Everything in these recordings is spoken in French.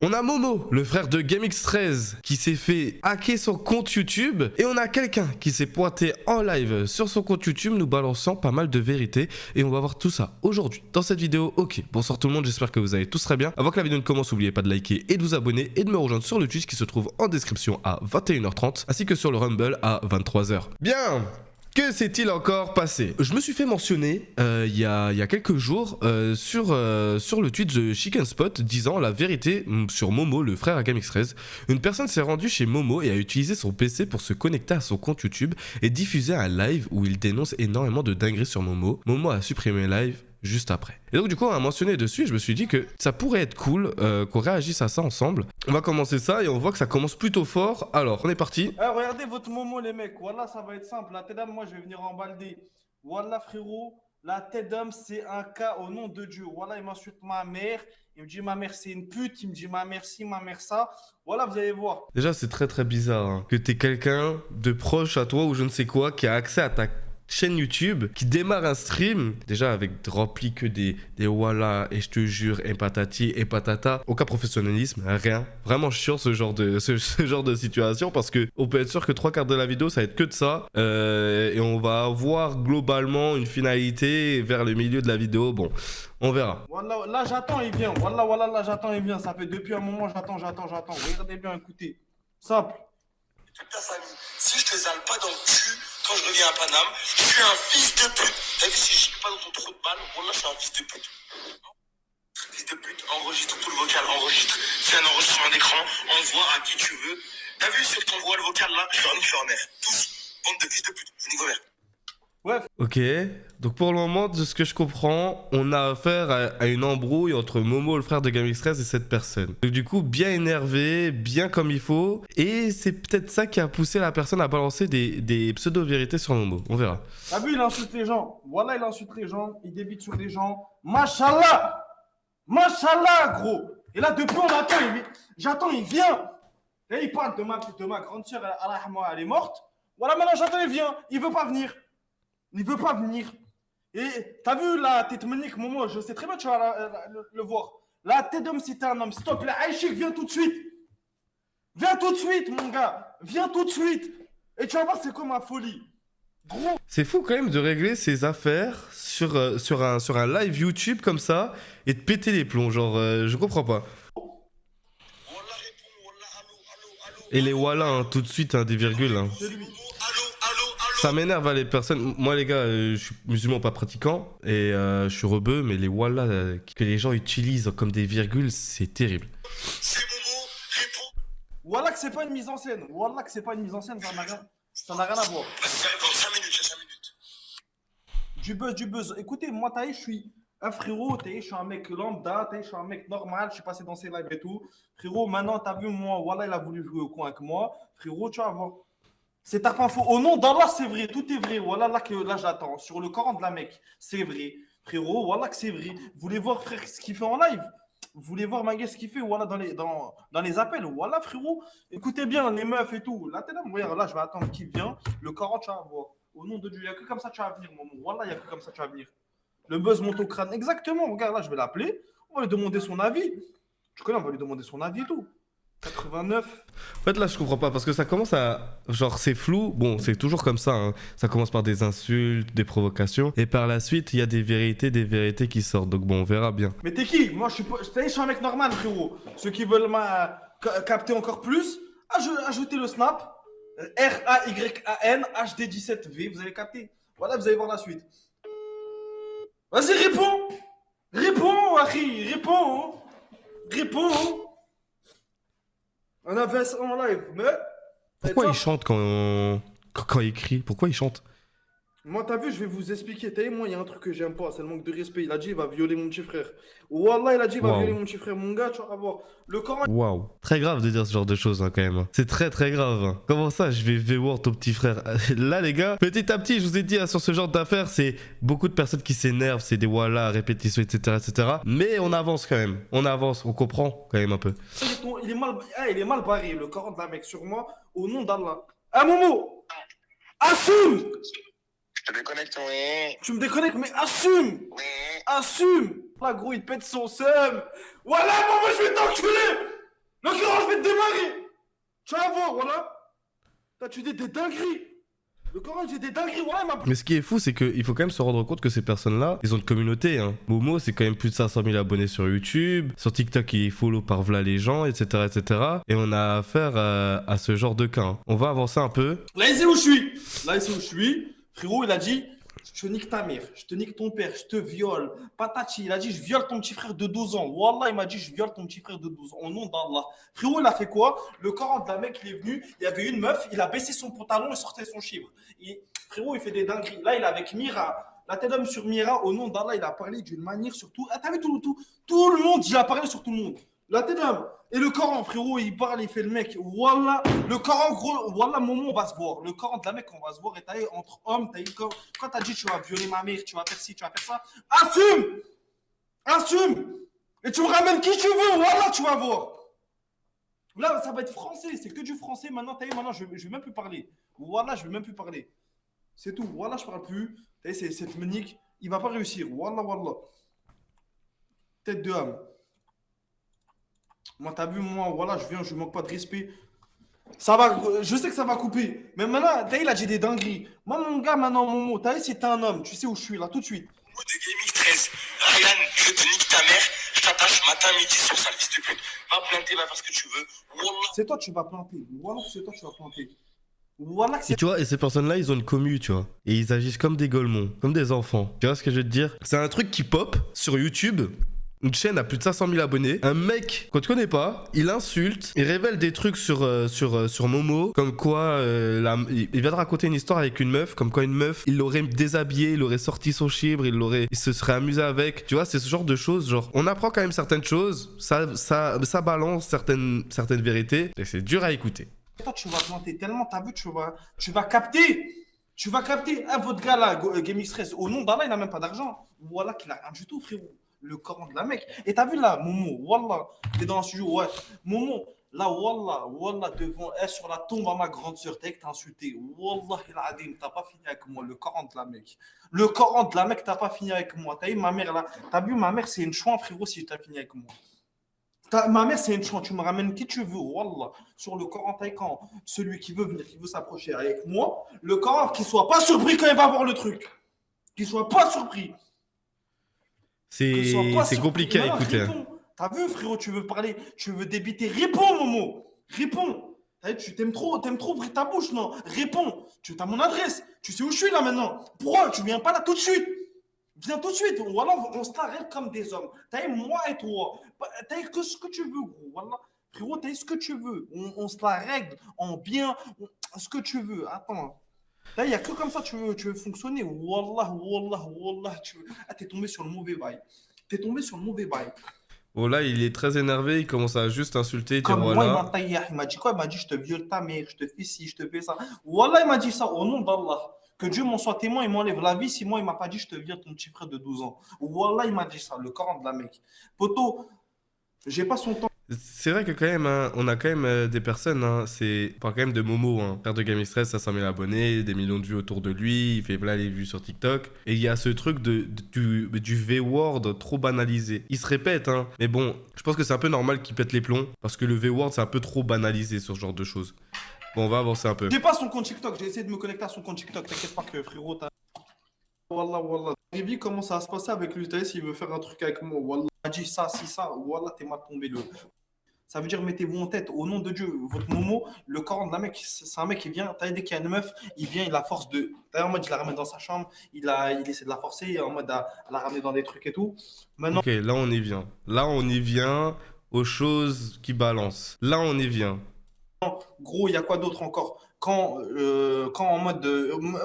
On a Momo, le frère de GameX13, qui s'est fait hacker son compte YouTube. Et on a quelqu'un qui s'est pointé en live sur son compte YouTube, nous balançant pas mal de vérités. Et on va voir tout ça aujourd'hui dans cette vidéo. Ok, bonsoir tout le monde, j'espère que vous allez tous très bien. Avant que la vidéo ne commence, n'oubliez pas de liker et de vous abonner et de me rejoindre sur le Twitch qui se trouve en description à 21h30, ainsi que sur le Rumble à 23h. Bien! Que s'est-il encore passé? Je me suis fait mentionner il y a quelques jours sur le Twitch de Chicken Spot disant la vérité sur Momo, le frère à GameX13. Une personne s'est rendue chez Momo et a utilisé son PC pour se connecter à son compte YouTube et diffuser un live où il dénonce énormément de dingueries sur Momo. Momo a supprimé le live juste après. Et donc du coup on a mentionné dessus et je me suis dit que ça pourrait être cool qu'on réagisse à ça ensemble. On va commencer ça et on voit que ça commence plutôt fort. Alors on est parti. Regardez votre Momo les mecs, voilà ça va être simple. La tête d'homme, moi je vais venir embalder. Voilà frérot, la tête d'homme c'est un cas au nom de Dieu. Voilà il m'insulte ma mère, il me dit ma mère c'est une pute, il me dit ma mère ci, ma mère ça. Voilà vous allez voir. Déjà c'est très très bizarre hein, que t'aies quelqu'un de proche à toi ou je ne sais quoi qui a accès à ta chaîne YouTube, qui démarre un stream, déjà avec rempli que des voilà, et je te jure, et patati, et patata, aucun professionnalisme, rien. Vraiment chiant ce genre de situation, parce que on peut être sûr que 3/4 de la vidéo, ça va être que de ça, et on va avoir globalement une finalité vers le milieu de la vidéo, bon, on verra. Voilà, là j'attends, il vient. Voilà, là j'attends, il vient. Ça fait depuis un moment, j'attends. Regardez bien, écoutez. Simple. Toute ta famille. Si je te sale pas dans le cul quand je reviens à Paname, je suis un fils de pute. T'as vu si je gicle pas dans ton trou de balle, voilà, je suis un fils de pute. Fils de pute, enregistre tout le vocal, enregistre. Fais un enregistrement d'écran, envoie à qui tu veux. T'as vu ceux qui t'envoient le vocal là, je leur nique leur mère. Tous, bande de fils de pute, je nique vos mères. Ouais. Ok, donc pour le moment, de ce que je comprends, on a affaire à une embrouille entre Momo, le frère de GameX13, et cette personne. Donc du coup, bien énervé, bien comme il faut, et c'est peut-être ça qui a poussé la personne à balancer des pseudo-vérités sur Momo, on verra. T'as vu, il insulte les gens. Voilà, il insulte les gens, il débite sur les gens. Machallah, gros. Et là, depuis, on attend, j'attends, il vient. Et il parle de ma grande sœur, elle est morte. Voilà, maintenant j'attends, il vient. Il veut pas venir. Et t'as vu la tête manique, Momo, je sais très bien, tu vas le voir. La tête d'homme, c'était un homme. Stop, la Aïchik, viens tout de suite. Viens tout de suite, mon gars. Viens tout de suite. Et tu vas voir, c'est comme ma folie. Gros. C'est fou quand même de régler ses affaires sur un live YouTube comme ça, et de péter les plombs, genre, je comprends pas. Wallah, réponds, wallah, allô. Et les voilà, hein, tout de suite, hein, des virgules. Hein. C'est lui. Allô. Ça m'énerve les personnes. Moi les gars, je suis musulman pas pratiquant et je suis rebeu, mais les wallah que les gens utilisent comme des virgules, c'est terrible. C'est Momo, réponds. Wallah que c'est pas une mise en scène. Ça n'a rien à voir. Dans 5 minutes, j'ai 5 minutes. Du buzz. Écoutez, moi, je suis un frérot, je suis un mec lambda, je suis un mec normal, je suis passé dans ses lives et tout. Frérot, maintenant, t'as vu, moi, voilà, il a voulu jouer au coin avec moi. Frérot, tu vas voir. C'est ta info. Au nom d'Allah, c'est vrai, tout est vrai. Voilà, là, j'attends. Sur le Coran de la Mecque, c'est vrai. Frérot, voilà que c'est vrai. Vous voulez voir, frère, ce qu'il fait en live? Vous voulez voir Maguet ce qu'il fait voilà, dans les appels? Voilà, frérot. Écoutez bien, les meufs et tout. Là, regarde, là, je vais attendre qu'il vient. Le Coran, tu vas voir. Au nom de Dieu, il n'y a que comme ça tu vas venir, mon nom. Voilà, il n'y a que comme ça tu vas venir. Le buzz monte au crâne. Exactement. Regarde, là, je vais l'appeler. On va lui demander son avis. Tu connais, on va lui demander son avis et tout. 89. En fait là je comprends pas parce que ça commence à... Genre c'est flou, bon c'est toujours comme ça, hein. Ça commence par des insultes, des provocations, et par la suite il y a des vérités qui sortent, donc bon on verra bien. Mais t'es qui? Moi, je suis un mec normal, frérot. Ceux qui veulent capter encore plus, ajoutez le snap. RAYAN HD17V. Vous allez capter. Voilà, vous allez voir la suite. Vas-y, réponds. Réponds, Harry. Réponds. On a fait ça en live, mais... Pourquoi il chante quand il crie? Pourquoi il chante? Moi, t'as vu, je vais vous expliquer. T'as vu, moi, il y a un truc que j'aime pas, c'est le manque de respect. Il a dit, il va violer mon petit frère. Wallah, il a dit, il va violer mon petit frère. Mon gars, tu vas voir. Le Coran... Waouh. Très grave de dire ce genre de choses hein, quand même. C'est très très grave. Hein. Comment ça, je vais voir ton petit frère? Là les gars, petit à petit, je vous ai dit hein, sur ce genre d'affaires, c'est beaucoup de personnes qui s'énervent, c'est des voilà, répétitions, etc. Mais on avance quand même. On avance, on comprend quand même un peu. Il est mal barré, le Coran de la mec sur moi, au nom d'Allah. Ah, Momo, assume. Je te déconnecte, oui. Tu me déconnectes, mais assume. Oui. Assume. Là, gros, il pète son seum. Voilà, Momo, je vais t'enculer. voilà. T'as tué des dingueries. Le Coran, j'ai des dingueries, ouais, il m'a. Mais ce qui est fou, c'est qu'il faut quand même se rendre compte que ces personnes-là, ils ont une communauté. Hein. Momo, c'est quand même plus de 500 000 abonnés sur YouTube. Sur TikTok, il est follow par v'là les gens, etc., etc. Et on a affaire à ce genre de cas. Hein. On va avancer un peu. Là, il sait où je suis. Là, il sait où je suis. Frérot, il a dit, je te nique ta mère, je te nique ton père, je te viole. Patati, il a dit, je viole ton petit frère de 12 ans. Wallah, il m'a dit, je viole ton petit frère de 12 ans. Au nom d'Allah. Frérot, il a fait quoi? Le Coran de la mec, il est venu, il y avait une meuf, il a baissé son pantalon et sortait son chibre. Frérot, il fait des dingueries. Là, il est avec Mira. La tête d'homme sur Mira, au nom d'Allah, il a parlé d'une manière sur tout. Ah, t'as vu tout le monde, il a parlé sur tout le monde. La tête d'homme. Et le Coran, frérot, il parle, il fait le mec. Wallah, le Coran, gros, Wallah, moment, on va se voir. Le Coran de la mec, on va se voir. Et t'as eu entre hommes, t'as eu quand t'as dit tu vas violer ma mère, tu vas faire ci, tu vas faire ça. Assume! Assume! Et tu me ramènes qui tu veux, Wallah, tu vas voir. Là, ça va être français, c'est que du français. Maintenant, t'as eu, maintenant, je vais même plus parler. Wallah, je vais même plus parler. C'est tout. Wallah, je parle plus. T'as vu, c'est cette menique, il va pas réussir. Wallah, wallah. Tête de âme. Moi, t'as vu, moi, voilà, je viens, je manque pas de respect. Ça va, je sais que ça va couper. Mais maintenant, t'as vu, il a dit des dingueries. Moi, mon gars, maintenant, mon mot, t'as vu, c'est un homme. Tu sais où je suis, là, tout de suite. Momo de Gaming 13. Ryan, je te nique ta mère. Je t'attache matin, midi, sur sale fils de pute. Va planter, va faire ce que tu veux. Wallah. C'est toi, tu vas planter. Voilà, c'est toi, tu vas planter. Voilà, que Et c'est tu vois, et ces personnes-là, ils ont une commu, tu vois. Et ils agissent comme des golemons, comme des enfants. Tu vois ce que je veux te dire? C'est un truc qui pop sur YouTube. Une chaîne a plus de 500 000 abonnés. Un mec qu'on ne connaît pas, il insulte, il révèle des trucs sur Momo, comme quoi il vient de raconter une histoire avec une meuf, comme quoi une meuf, il l'aurait déshabillé, il aurait sorti son chibre, il se serait amusé avec. Tu vois, c'est ce genre de choses, genre, on apprend quand même certaines choses, ça balance certaines vérités, et c'est dur à écouter. toi, tu vas planter tellement, t'as vu, tu vas capter. Tu vas capter. Ah, votre gars là, Gaming Stress, au nom d'Allah, il n'a même pas d'argent. Voilà qu'il a rien du tout, frérot. Le Coran de la mec. Et t'as vu là, Momo, Wallah, t'es dans le studio, ouais. Momo, là, Wallah, devant elle, sur la tombe à ma grande sœur, t'as que t'as insulté. Wallah, il a dit, t'as pas fini avec moi, le Coran de la mec. Le Coran de la mec, t'as pas fini avec moi. T'as vu ma mère là, t'as vu ma mère, c'est une chouin, frérot, si t'as fini avec moi. Ma mère, c'est une chouin, tu me ramènes qui tu veux, Wallah. Sur le Coran, t'as quand celui qui veut venir, qui veut s'approcher avec moi, le Coran, qu'il soit pas surpris quand il va voir le truc. Qu'il soit pas surpris. C'est compliqué à écouter. Réponds. T'as vu, frérot, tu veux parler, tu veux débiter. Réponds, Momo. Réponds. Tu t'aimes trop ouvrir ta bouche, non? Réponds. Tu as mon adresse. Tu sais où je suis là maintenant. Pourquoi tu viens pas là tout de suite? Viens tout de suite. Voilà, on se l'arrête comme des hommes. T'as moi et toi. T'as que ce que tu veux, gros. Voilà. Frérot, t'as ce que tu veux. On se la règle en bien. Ce que tu veux. Attends. Là, il n'y a que comme ça tu veux fonctionner. Wallah. T'es tombé sur le mauvais bail. Oh là, il est très énervé, il commence à juste insulter, dire Comme moi, voilà. il m'a dit quoi? Il m'a dit, je te viole ta mère, je te fais ci, je te fais ça. Wallah, il m'a dit ça au nom d'Allah. Que Dieu m'en soit témoin, il m'enlève la vie si moi, il m'a pas dit, je te viole ton petit frère de 12 ans. Wallah, il m'a dit ça, le Coran de la mec. Poto, j'ai pas son temps. C'est vrai que quand même, hein, on a quand même des personnes, hein, c'est on parle quand même de Momo, hein, frère de Gaming Stress, 500 000 abonnés, des millions de vues autour de lui, il fait voilà les vues sur TikTok. Et il y a ce truc du V-word trop banalisé. Il se répète, hein, mais bon, je pense que c'est un peu normal qu'il pète les plombs, parce que le V-word c'est un peu trop banalisé sur ce genre de choses. Bon, on va avancer un peu. J'ai pas son compte TikTok, j'ai essayé de me connecter à son compte TikTok, t'inquiète pas que frérot, Wallah. J'ai vu comment ça va se passer avec lui, s'il veut faire un truc avec moi, Wallah. Il m'a dit ça, si ça, Wallah, t'es mal tombé le. Ça veut dire, mettez-vous en tête, au nom de Dieu, votre Momo, le Coran d'un mec, c'est un mec qui vient, dès qu'il y a une meuf, il vient, il a force de. D'ailleurs, en mode, il la ramène dans sa chambre, il essaie de la forcer, en mode à la ramener dans des trucs et tout. Maintenant, Ok, là on y vient. Là on y vient aux choses qui balancent. Là on y vient. gros, il y a quoi d'autre encore? Quand en mode.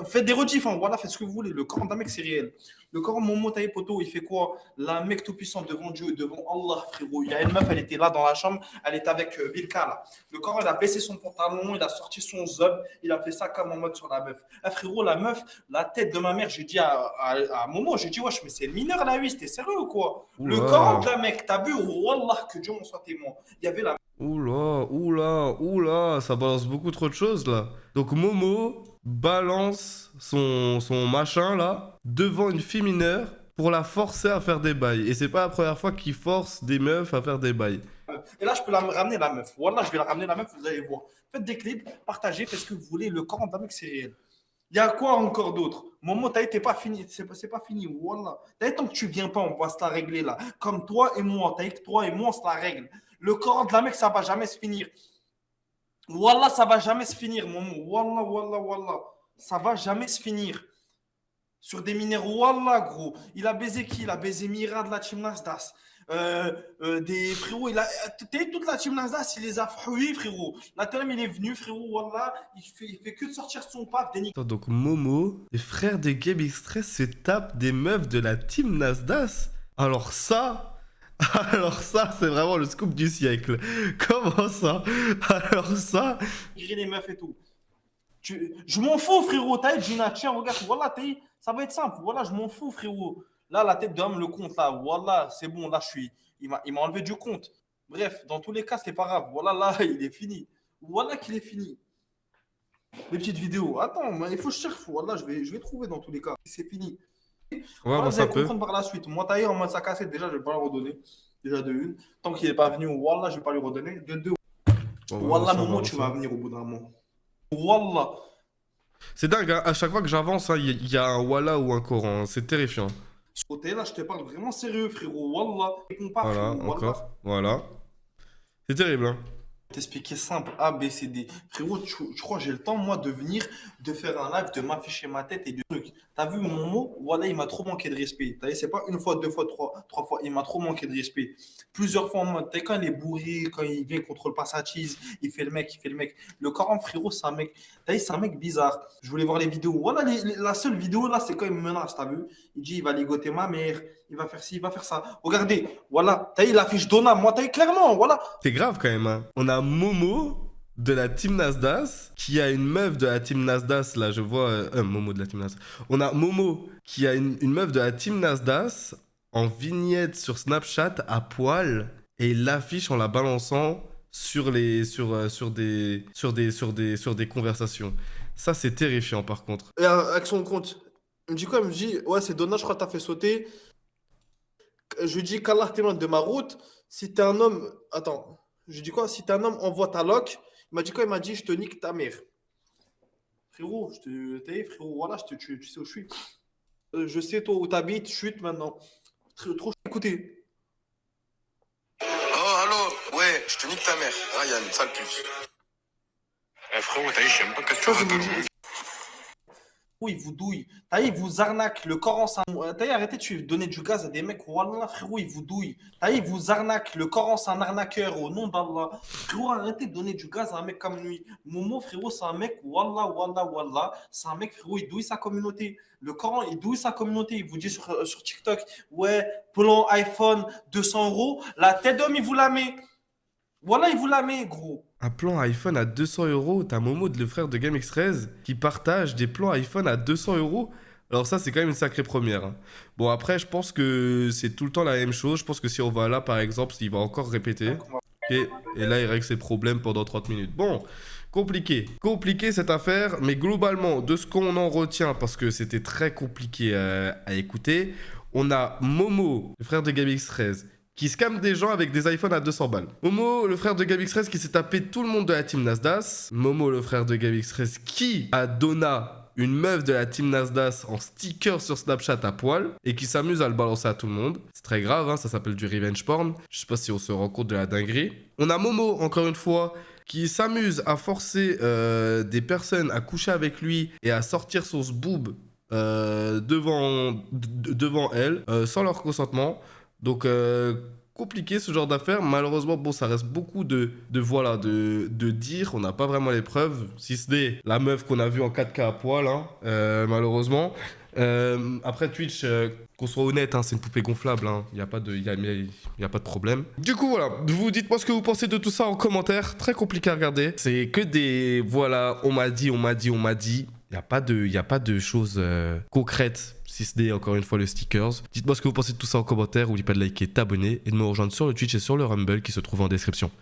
Faites des rediffs, hein, voilà, faites ce que vous voulez. Le Coran d'un mec, c'est réel. Le Coran, Momo Taï Poto, il fait quoi? La mec tout-puissant devant Dieu, devant Allah, frérot. Il y a une meuf, elle était là dans la chambre, elle était avec Bilka, là. Le Coran, il a baissé son pantalon, il a sorti son zob, il a fait ça comme en mode sur la meuf. Ah, frérot, la meuf, la tête de ma mère, j'ai dit à Momo, j'ai dit, wesh, mais c'est le mineur, là, oui, c'était sérieux ou quoi? Le Oula. Coran de la mec, t'as vu, Wallah, que Dieu m'en soit témoin. Il y avait la Oula, ça balance beaucoup trop de choses là. Donc Momo balance son machin là devant une fille mineure pour la forcer à faire des bails. Et c'est pas la première fois qu'il force des meufs à faire des bails. Et là, je peux ramener la meuf. Voilà, je vais la ramener la meuf, vous allez voir. Faites des clips, partagez, faites ce que vous voulez. Le corps d'un mec, c'est réel. Il y a quoi encore d'autre? Momo, t'as été pas fini. C'est pas fini. Voilà. T'as tant que tu viens pas, on va se la régler là. Comme toi et moi. T'as que toi et moi, on se la règle. Le corps de la mec, ça va jamais se finir. Wallah, ça va jamais se finir, Momo. Wallah, wallah, wallah. Ça va jamais se finir. Sur des minéraux, wallah, gros. Il a baisé qui? Il a baisé Mira de la team Nasdas. Des frérots, toute la team Nasdas, il les a fouillés, frérot. La Telem, il est venu, frérot, wallah. Il fait que de sortir son paf. Attends, donc Momo, les frères de Game Express se tapent des meufs de la team Nasdas. Alors ça, c'est vraiment le scoop du siècle. Comment ça? Alors ça... Les meufs et tout. Je m'en fous, frérot. T'as Gina, tiens, regarde, voilà, ça va être simple. Voilà, je m'en fous, frérot. Là, la tête d'homme, le compte, là, voilà, c'est bon, là, il m'a enlevé du compte. Bref, dans tous les cas, c'est pas grave. Voilà, là, il est fini. Voilà qu'il est fini. Les petites vidéos. Attends, mais il faut que je cherche. Voilà, je vais trouver dans tous les cas. C'est fini. Ouais, Voilà, bon, vous ça allez peut. comprendre par la suite. Moi, taillé en mode sa cassette, déjà, je vais pas le redonner. Déjà de une. Tant qu'il n'est pas venu, voilà, je vais pas lui redonner. De deux. Bon, Wallah, ça, Momo, va, tu ça. vas venir au bout d'un moment. Wallah. C'est dingue, hein. À chaque fois que j'avance, il y a un Wallah ou un Coran. C'est terrifiant. Ce côté-là, je te parle vraiment sérieux, frérot. Wallah. Réponds pas, Voilà, frérot. Wallah. encore. Voilà. C'est terrible, hein. T'expliquer simple, A, B, C, D. Frérot, je crois que j'ai le temps, moi, de venir, de faire un live, de m'afficher ma tête et du truc. T'as vu mon mot? Voilà, il m'a trop manqué de respect. T'as vu, c'est pas une fois, deux fois, trois fois. Il m'a trop manqué de respect. Plusieurs fois en mode, t'as quand il est bourré, quand il vient contre le passatise, il fait le mec. Le Coran, frérot, c'est un mec. T'as vu, c'est un mec bizarre. Je voulais voir les vidéos. Voilà, la seule vidéo, là, c'est quand il me menace, t'as vu? Il dit, il va ligoter ma mère, il va faire ci, il va faire ça. Regardez, voilà. T'as vu, l'affiche Donna, moi, t'as vu, clairement, voilà. C'est grave quand même, hein. On a Momo de la team Nasdas qui a une meuf de la team Nasdas. Là, je vois. Momo de la team Nasdas. On a Momo qui a une meuf de la team Nasdas en vignette sur Snapchat à poil et il l'affiche en la balançant sur des conversations. Ça, c'est terrifiant par contre. Et avec son compte. Il me dit quoi? Il me dit, ouais, c'est Donna, je crois que t'as fait sauter. Je lui dis, qu'Allah t'éloigne de ma route. Si t'es un homme. Attends. Je lui dis quoi? Si t'es un homme, envoie ta loc. Il m'a dit quoi? Il m'a dit, je te nique ta mère. Frérot, frérot, voilà, tu sais où je suis. Je sais toi où t'habites, chute maintenant. Trop. Écoutez. Oh, allô? Ouais, je te nique ta mère. Ryan, sale pute. Eh frérot, t'as vu, je sais même pas qu'est-ce que tu racontes. Il vous douille. T'as il vous arnaque. Le Coran, c'est un... T'as arrêtez de donner du gaz à des mecs. Wallah, frérot, il vous douille. T'as il vous arnaque. Le Coran, c'est un arnaqueur. Au nom d'Allah. Frérot, arrêtez de donner du gaz à un mec comme lui. Momo, frérot, c'est un mec. Wallah, wallah, wallah. C'est un mec, frérot, il douille sa communauté. Le Coran, il douille sa communauté. Il vous dit sur TikTok, ouais, plan iPhone, 200 €. La tête d'homme, il vous la met. Voilà, il vous la met, gros. Un plan iPhone à 200 €. T'as Momo, le frère de GameX13, qui partage des plans iPhone à 200 €. Alors ça, c'est quand même une sacrée première, hein. Bon, après, je pense que c'est tout le temps la même chose. Je pense que si on va là, par exemple, il va encore répéter. Et là, il règle ses problèmes pendant 30 minutes. Bon, compliqué cette affaire. Mais globalement, de ce qu'on en retient, parce que c'était très compliqué à écouter, on a Momo, le frère de GameX13, qui scamme des gens avec des iPhones à 200 balles. Momo, le frère de GameX13, qui s'est tapé tout le monde de la team Nasdas. Momo, le frère de GameX13, qui a Donna, une meuf de la team Nasdas, en sticker sur Snapchat à poil, et qui s'amuse à le balancer à tout le monde. C'est très grave, hein, ça s'appelle du revenge porn. Je sais pas si on se rend compte de la dinguerie. On a Momo, encore une fois, qui s'amuse à forcer des personnes à coucher avec lui et à sortir son boob devant elle, sans leur consentement. Donc, compliqué ce genre d'affaires. Malheureusement, bon, ça reste beaucoup de dire. On n'a pas vraiment les preuves, si ce n'est la meuf qu'on a vue en 4K à poil, hein, malheureusement. Après Twitch, qu'on soit honnête, hein, c'est une poupée gonflable. Il n'y a pas de problème. Du coup, voilà. Vous dites-moi ce que vous pensez de tout ça en commentaire. Très compliqué à regarder. C'est que des... Voilà, on m'a dit. Il n'y a pas de choses concrètes, si ce n'est encore une fois le stickers. Dites-moi ce que vous pensez de tout ça en commentaire. N'oubliez pas de liker, t'abonner et de me rejoindre sur le Twitch et sur le Rumble qui se trouve en description.